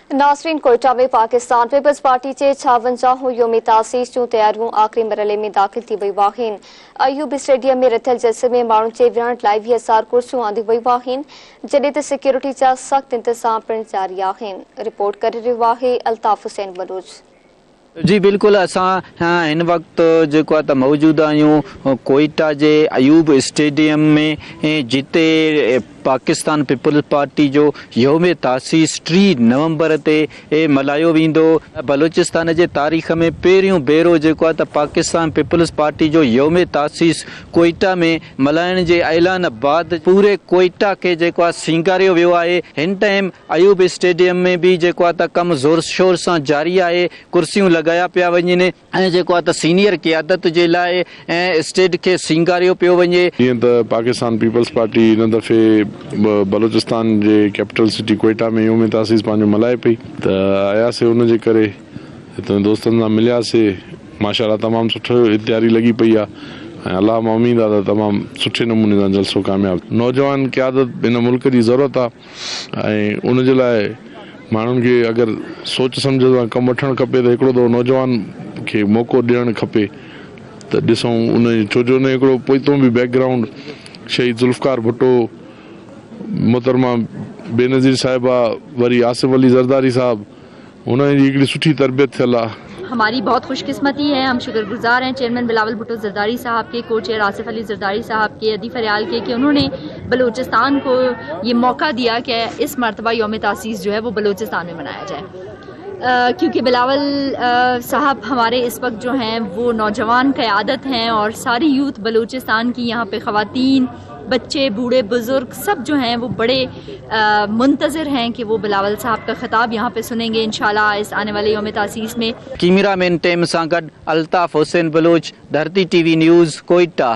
नासरीन, कोयटा में Pakistan peoples party के 56 योमी तासीस जूं तैयारियों आखिरी मरहले में दाखिल थी वही आहिनि। अयूब स्टेडियम में रथियल जलसे में माण्हुनि जे विहण लाइ 20,000 कुर्सियूं आंदियूं वयूं आहिनि, जॾहिं त सिक्योरिटी जा सख़्त इंतज़ाम पिणु जारी आहिनि। रिपोर्ट करे रहियो आहे अल्ताफ़ हुसैन बलूच। जी बिल्कुल, असां हिन वक्त जो मौजूद आहियूं कोयटा जे अयूब स्टेडियम में, जिते पाकिस्तान पीपल्स पार्टी जो योम तासीस 3 नवंबर ते मल्हायो वेंदो। बलूचिस्तान जे तारीख़ में पहिरियों भेरो पाकिस्तान पीपल्स पार्टी जो योम तासीस कोयटा में मल्हाइण जे ऐलान बाद पूरे कोयटा के सिंगारियो वियो आहे। हिन टाइम अयूब स्टेडियम में भी कम ज़ोर शोर से जारी है। कुर्सियों लगाया पिया वञनि ऐं सीनियर क़यादत जे लाइ स्टेज के सिंगारियो पियो वञे। जीअं त पाकिस्तान पीपल्स पार्टी इन दफ़े Balochistan J capital city Quetta में योम तासीस पंहिंजो मल्हाए पई, त आयासीं उन जे करे हिते दोस्तनि सां मिलियासीं। माशाअल्लाह तमामु सुठो तैयारी लॻी पई आहे ऐं अल्लाह मां उमीद आहे त तमामु सुठे नमूने सां जलसो कामयाब। नौजवान क़यादत हिन मुल्क जी ज़रूरत आहे ऐं उन जे लाइ माण्हुनि खे अगरि सोच सम्झ सां कमु वठणु खपे त हिकिड़ो दफ़ो नौजवान खे मौक़ो ॾियणु खपे। त ॾिसूं उन छो जो उन हिकिड़ो पोइतों बि बैकग्राउंड शहीद ज़ुल्फ़कार भुट्टो, मोहतरमा बेनज़ीर साहिबा, वरी आसिफ अली ज़रदारी साहब, उन्हनि जी हिकिड़ी सुठी तरबियत थियल आहे। हमारी बहुत खुशकिस्मती है, हम शुक्रगुजार हैं चेयरमैन बिलावल भुट्टो ज़रदारी साहब के, को चेयर आसिफ अली ज़रदारी साहब के, अदी फरियाल के, कि उन्होंने बलूचिस्तान को ये मौका दिया कि इस मरतबा योम तासीस जो है वो बलूचिस्तान में मनाया जाए। क्योंकि बिलावल साहब हमारे इस वक्त जो हैं वो नौजवान क़यादत हैं और सारी यूथ बलूचिस्तान की यहाँ पे ख़वातीन, बच्चे, बूढ़े, बुजुर्ग सब जो हैं वो बड़े मुंतज़िर हैं कि वो बिलावल साहब का खिताब यहाँ पे सुनेंगे इंशाल्लाह इस आने वाले योम तासीस में। कैमरामैन टेम सां गॾु अल्ताफ़ हुसैन बलूच, धरती TV न्यूज़, कोयटा।